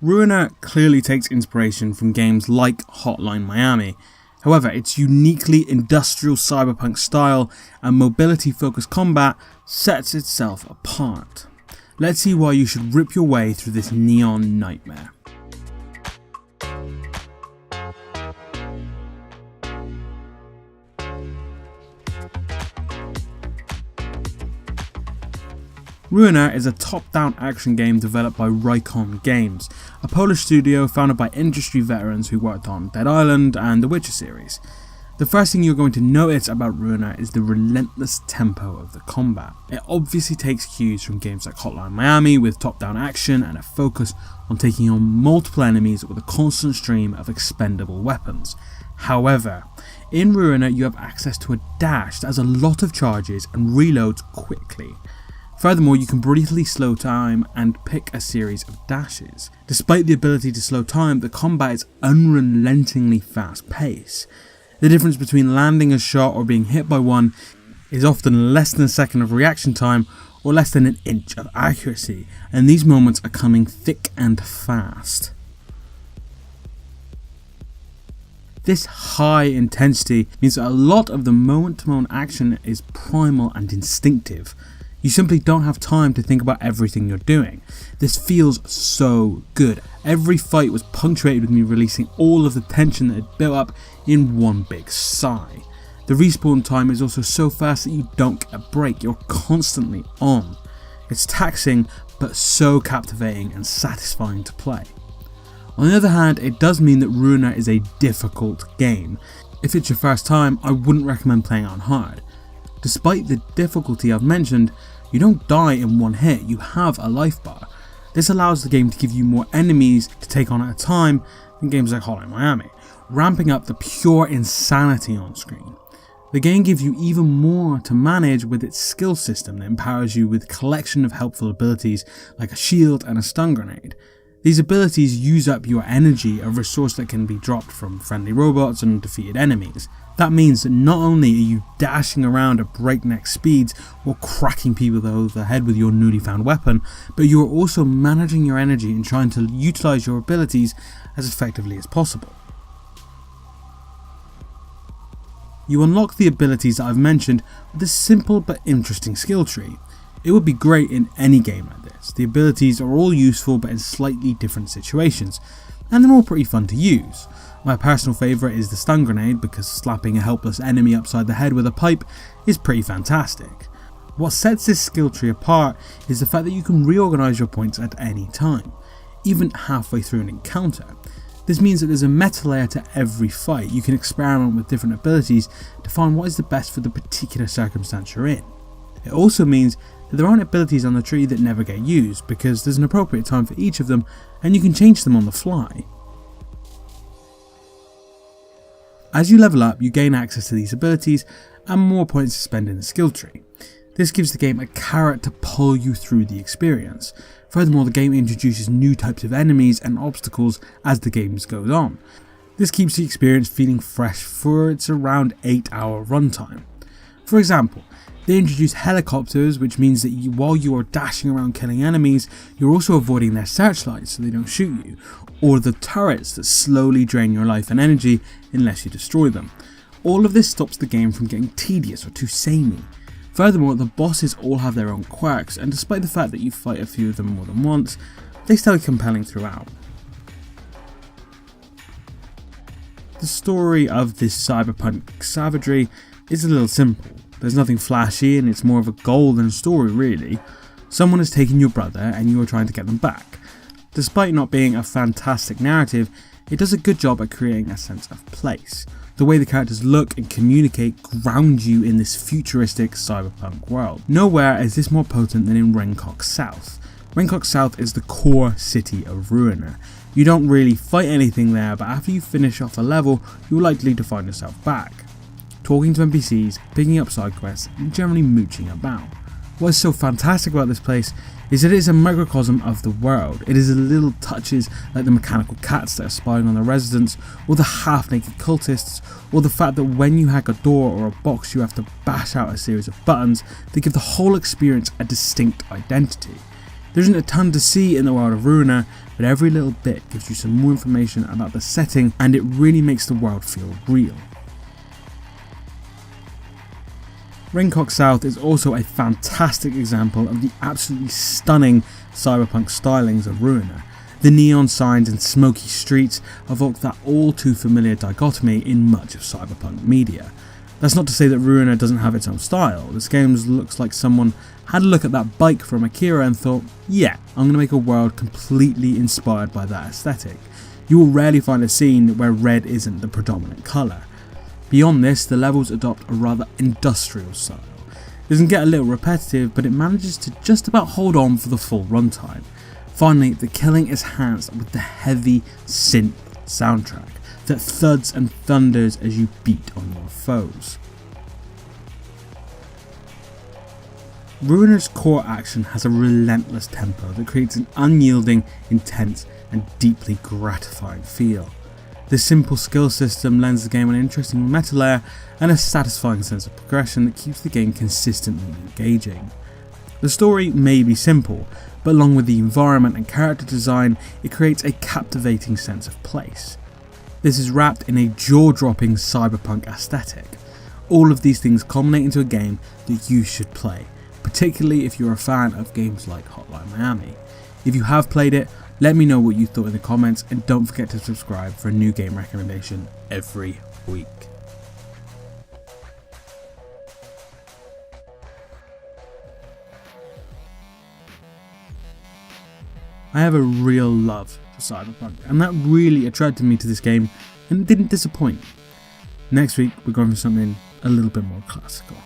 Ruiner clearly takes inspiration from games like Hotline Miami. However, its uniquely industrial cyberpunk style and mobility-focused combat sets itself apart. Let's see why you should rip your way through this neon nightmare. Ruiner is a top-down action game developed by Rycon Games, a Polish studio founded by industry veterans who worked on Dead Island and the Witcher series. The first thing you're going to notice about Ruiner is the relentless tempo of the combat. It obviously takes cues from games like Hotline Miami with top-down action and a focus on taking on multiple enemies with a constant stream of expendable weapons. However, in Ruiner you have access to a dash that has a lot of charges and reloads quickly. Furthermore, you can briefly slow time and pick a series of dashes. Despite the ability to slow time, the combat is unrelentingly fast paced. The difference between landing a shot or being hit by one is often less than a second of reaction time or less than an inch of accuracy, and these moments are coming thick and fast. This high intensity means that a lot of the moment-to-moment action is primal and instinctive. You simply don't have time to think about everything you're doing. This feels so good. Every fight was punctuated with me releasing all of the tension that had built up in one big sigh. The respawn time is also so fast that you don't get a break, you're constantly on. It's taxing but so captivating and satisfying to play. On the other hand, it does mean that Ruiner is a difficult game. If it's your first time, I wouldn't recommend playing on hard. Despite the difficulty I've mentioned, you don't die in one hit, you have a life bar. This allows the game to give you more enemies to take on at a time than games like Hotline Miami, ramping up the pure insanity on screen. The game gives you even more to manage with its skill system that empowers you with a collection of helpful abilities like a shield and a stun grenade. These abilities use up your energy, a resource that can be dropped from friendly robots and defeated enemies. That means that not only are you dashing around at breakneck speeds or cracking people over the head with your newly found weapon, but you are also managing your energy and trying to utilize your abilities as effectively as possible. You unlock the abilities that I've mentioned with a simple but interesting skill tree. It would be great in any game like this. The abilities are all useful but in slightly different situations, and they're all pretty fun to use. My personal favourite is the stun grenade because slapping a helpless enemy upside the head with a pipe is pretty fantastic. What sets this skill tree apart is the fact that you can reorganise your points at any time, even halfway through an encounter. This means that there's a meta layer to every fight. You can experiment with different abilities to find what is the best for the particular circumstance you're in. It also means that there aren't abilities on the tree that never get used because there's an appropriate time for each of them and you can change them on the fly. As you level up, you gain access to these abilities and more points to spend in the skill tree. This gives the game a carrot to pull you through the experience. Furthermore, the game introduces new types of enemies and obstacles as the game goes on. This keeps the experience feeling fresh for its around 8-hour runtime. For example, they introduce helicopters, which means that while you are dashing around killing enemies, you're also avoiding their searchlights so they don't shoot you, or the turrets that slowly drain your life and energy unless you destroy them. All of this stops the game from getting tedious or too samey. Furthermore, the bosses all have their own quirks, and despite the fact that you fight a few of them more than once, they stay compelling throughout. The story of this cyberpunk savagery is a little simple. There's nothing flashy and it's more of a goal than a story really. Someone has taken your brother and you are trying to get them back. Despite not being a fantastic narrative, it does a good job at creating a sense of place. The way the characters look and communicate ground you in this futuristic cyberpunk world. Nowhere is this more potent than in Raincock South. Raincock South is the core city of Ruiner. You don't really fight anything there, but after you finish off a level, you're likely to find yourself back, talking to NPCs, picking up side quests, and generally mooching about. What is so fantastic about this place is that it is a microcosm of the world. It is the little touches like the mechanical cats that are spying on the residents, or the half-naked cultists, or the fact that when you hack a door or a box you have to bash out a series of buttons that give the whole experience a distinct identity. There isn't a ton to see in the world of Ruiner, but every little bit gives you some more information about the setting, and it really makes the world feel real. Raincock South is also a fantastic example of the absolutely stunning cyberpunk stylings of Ruiner. The neon signs and smoky streets evoke that all too familiar dichotomy in much of cyberpunk media. That's not to say that Ruiner doesn't have its own style. This game looks like someone had a look at that bike from Akira and thought, yeah, I'm going to make a world completely inspired by that aesthetic. You will rarely find a scene where red isn't the predominant colour. Beyond this, the levels adopt a rather industrial style. It doesn't get a little repetitive, but it manages to just about hold on for the full runtime. Finally, the killing is enhanced with the heavy synth soundtrack that thuds and thunders as you beat on your foes. Ruiner's core action has a relentless tempo that creates an unyielding, intense and deeply gratifying feel. The simple skill system lends the game an interesting meta layer and a satisfying sense of progression that keeps the game consistently engaging. The story may be simple, but along with the environment and character design, it creates a captivating sense of place. This is wrapped in a jaw-dropping cyberpunk aesthetic. All of these things culminate into a game that you should play, particularly if you're a fan of games like Hotline Miami. If you have played it, let me know what you thought in the comments, and don't forget to subscribe for a new game recommendation every week. I have a real love for cyberpunk, and that really attracted me to this game, and it didn't disappoint. Next week we're going for something a little bit more classical.